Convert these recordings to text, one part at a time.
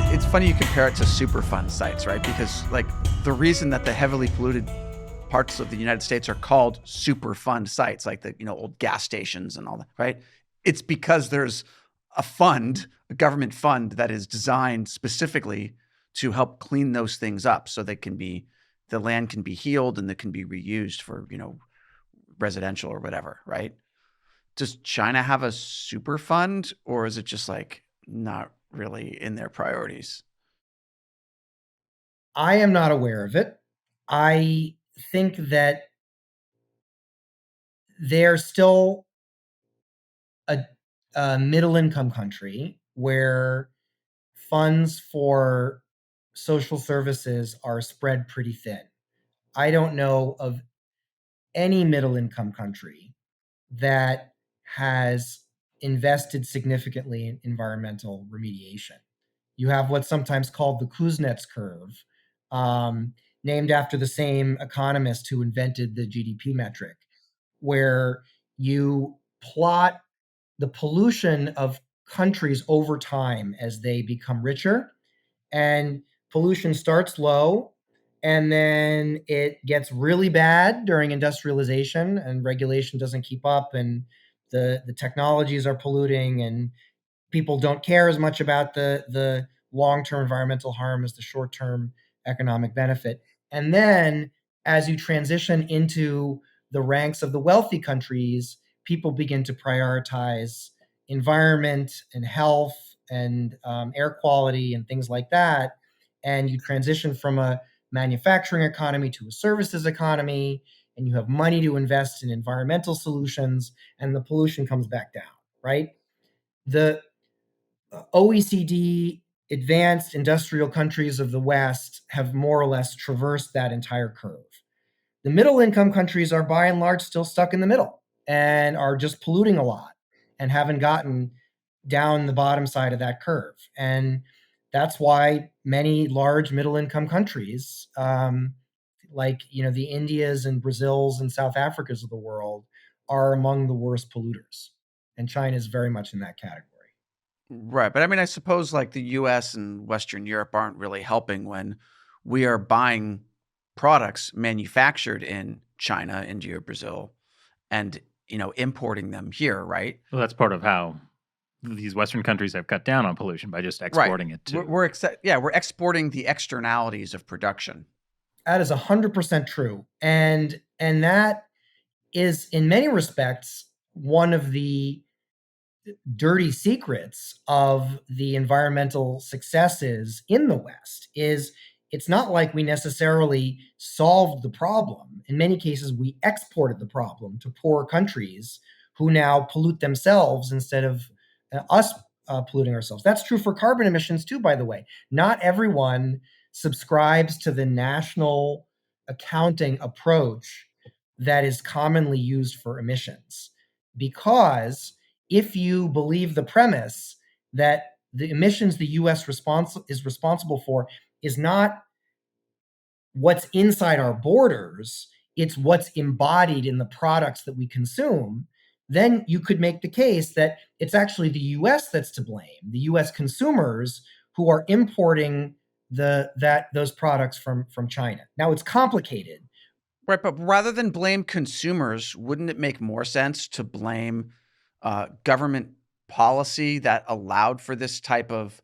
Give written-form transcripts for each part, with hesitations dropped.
it's funny you compare it to Superfund sites, right? Because like the reason that the heavily polluted parts of the United States are called Superfund sites, like the old gas stations and all that, right? It's because there's a government fund that is designed specifically to help clean those things up, so the land can be healed and it can be reused for residential or whatever, right? Does China have a super fund, or is it just like not really in their priorities? I am not aware of it. I think that they're still a, a middle income country where funds for social services are spread pretty thin. I don't know of any middle income country that has invested significantly in environmental remediation. You have what's sometimes called the Kuznets curve, named after the same economist who invented the GDP metric, where you plot the pollution of countries over time as they become richer. And pollution starts low and then it gets really bad during industrialization and regulation doesn't keep up and the technologies are polluting and people don't care as much about the long-term environmental harm as the short-term economic benefit. And then as you transition into the ranks of the wealthy countries, people begin to prioritize environment and health and air quality and things like that. And you transition from a manufacturing economy to a services economy, and you have money to invest in environmental solutions, and the pollution comes back down, right? The OECD advanced industrial countries of the West have more or less traversed that entire curve. The middle income countries are by and large still stuck in the middle and are just polluting a lot and haven't gotten down the bottom side of that curve. And that's why many large middle income countries, like the Indias and Brazils and South Africas of the world, are among the worst polluters. And China is very much in that category. Right. But I mean, I suppose like the US and Western Europe aren't really helping when we are buying products manufactured in China, India, or Brazil and, importing them here, right? Well, that's part of how these Western countries have cut down on pollution by just Right. exporting it to. We're exporting the externalities of production. That is 100% true. And that is in many respects one of the dirty secrets of the environmental successes in the West. Is it's not like we necessarily solved the problem. In many cases, we exported the problem to poor countries who now pollute themselves instead of us polluting ourselves. That's true for carbon emissions too, by the way. Not everyone subscribes to the national accounting approach that is commonly used for emissions. Because if you believe the premise that the emissions the US is responsible for is not what's inside our borders, it's what's embodied in the products that we consume, then you could make the case that it's actually the US that's to blame, the US consumers who are importing those products from China. Now it's complicated. Right, but rather than blame consumers, wouldn't it make more sense to blame government policy that allowed for this type of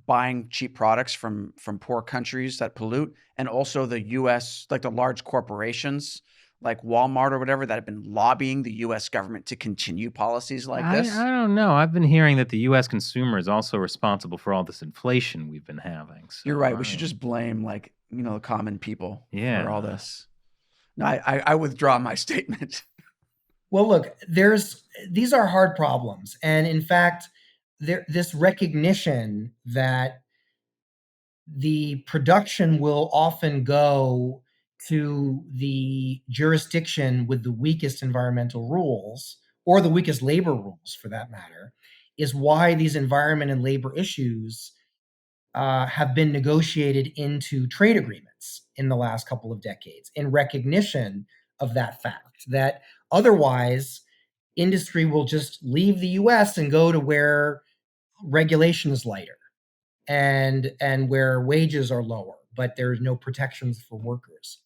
buying cheap products from poor countries that pollute, and also the U.S., like the large corporations like Walmart or whatever that have been lobbying the U.S. government to continue policies like this? I don't know. I've been hearing that the U.S. consumer is also responsible for all this inflation we've been having. So You're right. We should just blame the common people for all Yeah. this. No, I withdraw my statement. Well, look, these are hard problems. And in fact, this recognition that the production will often go to the jurisdiction with the weakest environmental rules, or the weakest labor rules for that matter, is why these environment and labor issues have been negotiated into trade agreements in the last couple of decades in recognition of that fact, that otherwise industry will just leave the US and go to where regulation is lighter. and where wages are lower, but there's no protections for workers.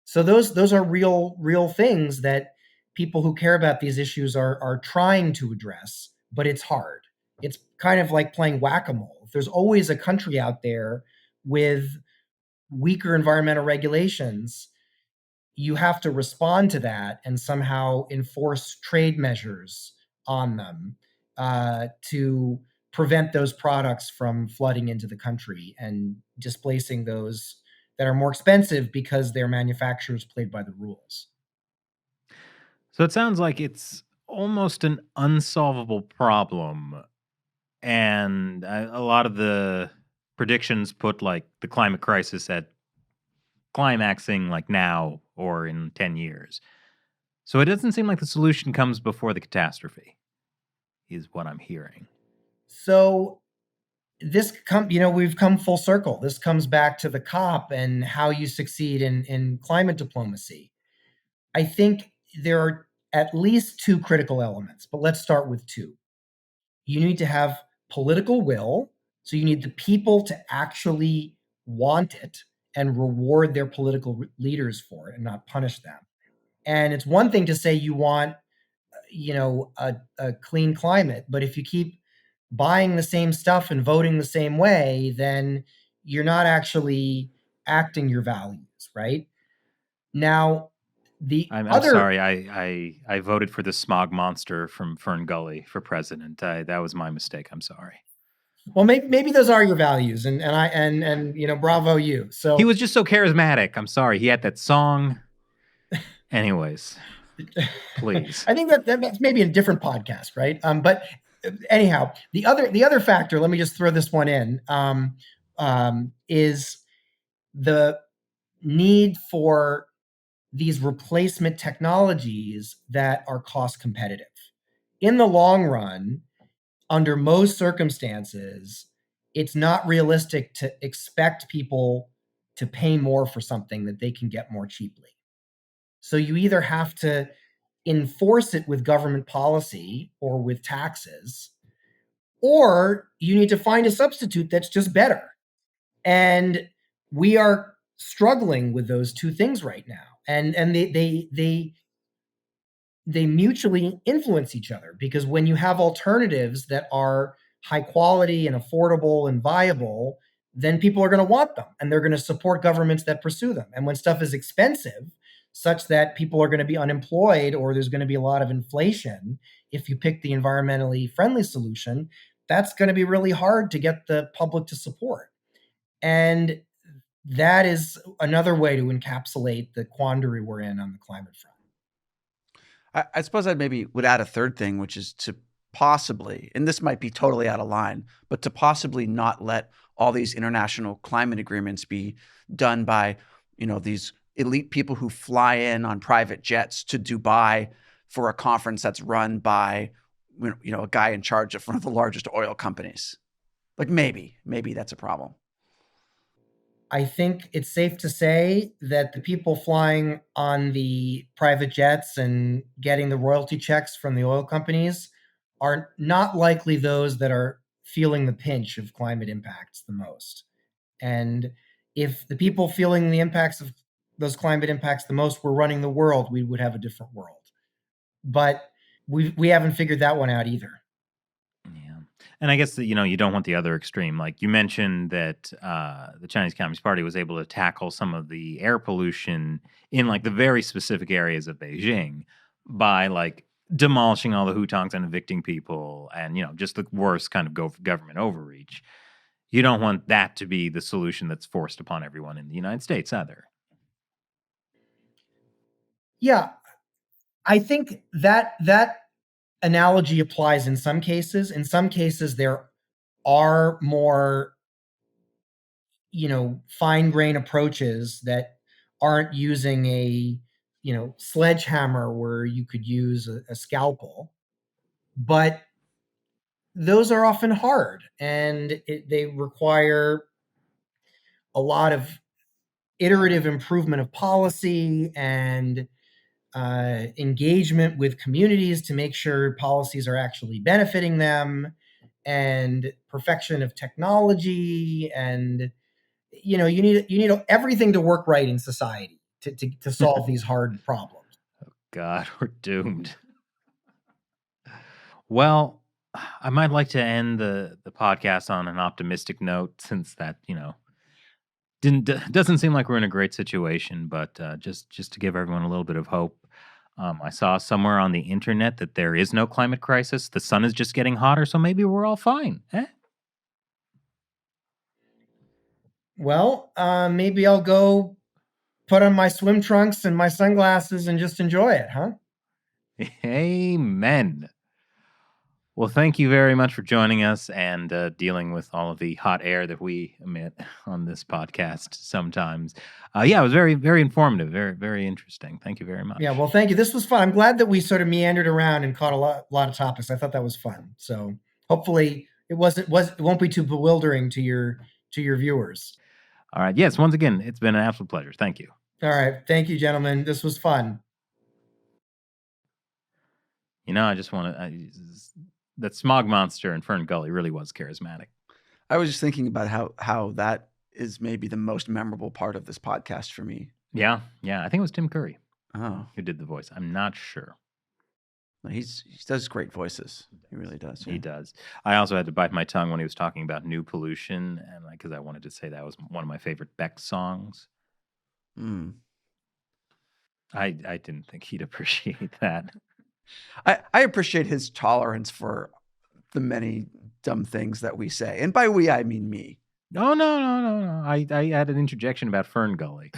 So those are real things that people who care about these issues are trying to address, but it's hard. It's kind of like playing whack-a-mole. There's always a country out there with weaker environmental regulations. You have to respond to that and somehow enforce trade measures on them to prevent those products from flooding into the country and displacing those that are more expensive because their manufacturers played by the rules. So it sounds like it's almost an unsolvable problem. And a lot of the predictions put like the climate crisis at climaxing like now or in 10 years. So it doesn't seem like the solution comes before the catastrophe, is what I'm hearing. So we've come full circle. This comes back to the COP and how you succeed in climate diplomacy. I think there are at least two critical elements, but let's start with two. You need to have political will. So you need the people to actually want it and reward their political leaders for it and not punish them. And it's one thing to say you want, a clean climate, but if you keep buying the same stuff and voting the same way, then you're not actually acting your values, right? Now, I'm sorry. I voted for the smog monster from Fern Gully for president. That was my mistake. I'm sorry. Well, maybe those are your values, and bravo you. So he was just so charismatic. I'm sorry. He had that song. Anyways, please. I think that's maybe a different podcast, right? But anyhow, the other factor. Let me just throw this one in. Is the need for these replacement technologies that are cost competitive. In the long run, under most circumstances, it's not realistic to expect people to pay more for something that they can get more cheaply. So you either have to enforce it with government policy or with taxes, or you need to find a substitute that's just better. And we are struggling with those two things right now. And they mutually influence each other, because when you have alternatives that are high quality and affordable and viable, then people are going to want them and they're going to support governments that pursue them. And when stuff is expensive, such that people are going to be unemployed or there's going to be a lot of inflation, if you pick the environmentally friendly solution, that's going to be really hard to get the public to support. And that is another way to encapsulate the quandary we're in on the climate front. I suppose I maybe would add a third thing, which is to possibly, and this might be totally out of line, but to possibly not let all these international climate agreements be done by, these elite people who fly in on private jets to Dubai for a conference that's run by, a guy in charge of one of the largest oil companies. Like maybe that's a problem. I think it's safe to say that the people flying on the private jets and getting the royalty checks from the oil companies are not likely those that are feeling the pinch of climate impacts the most. And if the people feeling the impacts of those climate impacts the most were running the world, we would have a different world. But we haven't figured that one out either. Yeah. And I guess that, you don't want the other extreme. Like you mentioned that the Chinese Communist Party was able to tackle some of the air pollution in like the very specific areas of Beijing by like demolishing all the hutongs and evicting people and, just the worst kind of government overreach. You don't want that to be the solution that's forced upon everyone in the United States either. Yeah, I think that analogy applies in some cases. In some cases, there are more, fine grain approaches that aren't using a, sledgehammer where you could use a scalpel. But those are often hard, and they require a lot of iterative improvement of policy and engagement with communities to make sure policies are actually benefiting them. and perfection of technology, and you need everything to work right in society to solve these hard problems. God, we're doomed. Well, I might like to end the podcast on an optimistic note, since that doesn't seem like we're in a great situation. But just to give everyone a little bit of hope, I saw somewhere on the internet that there is no climate crisis. The sun is just getting hotter, so maybe we're all fine. Well, maybe I'll go put on my swim trunks and my sunglasses and just enjoy it, huh? Amen. Well, thank you very much for joining us and dealing with all of the hot air that we emit on this podcast sometimes. Yeah, it was very, very informative, very, very interesting. Thank you very much. Yeah, well, thank you. This was fun. I'm glad that we sort of meandered around and caught a lot of topics. I thought that was fun. So hopefully it won't be too bewildering to your viewers. All right. Yes, once again, it's been an absolute pleasure. Thank you. All right. Thank you, gentlemen. This was fun. I just want to... that smog monster in Fern Gully really was charismatic. I was just thinking about how that is maybe the most memorable part of this podcast for me. Yeah. I think it was Tim Curry who did the voice. I'm not sure. He does great voices. He really does. Yeah. He does. I also had to bite my tongue when he was talking about new pollution, and because I wanted to say that was one of my favorite Beck songs. I didn't think he'd appreciate that. I appreciate his tolerance for the many dumb things that we say. And by we, I mean me. No. I had an interjection about Fern Gully.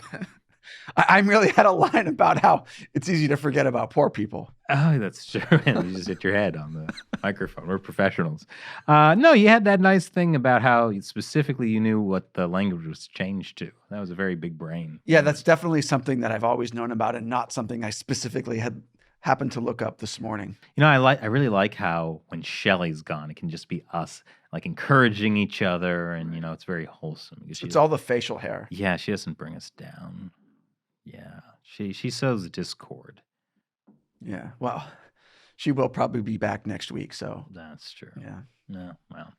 I really had a line about how it's easy to forget about poor people. Oh, that's true. You just hit your head on the microphone. We're professionals. No, you had that nice thing about how specifically you knew what the language was changed to. That was a very big brain. Yeah, that's definitely something that I've always known about, and not something I specifically had happened to look up this morning. I really like how when Shelley's gone, it can just be us, like, encouraging each other, and it's very wholesome. It's all the facial hair. Yeah, she doesn't bring us down. Yeah, she sows discord. Yeah, well, she will probably be back next week, so that's true. Yeah. No, well.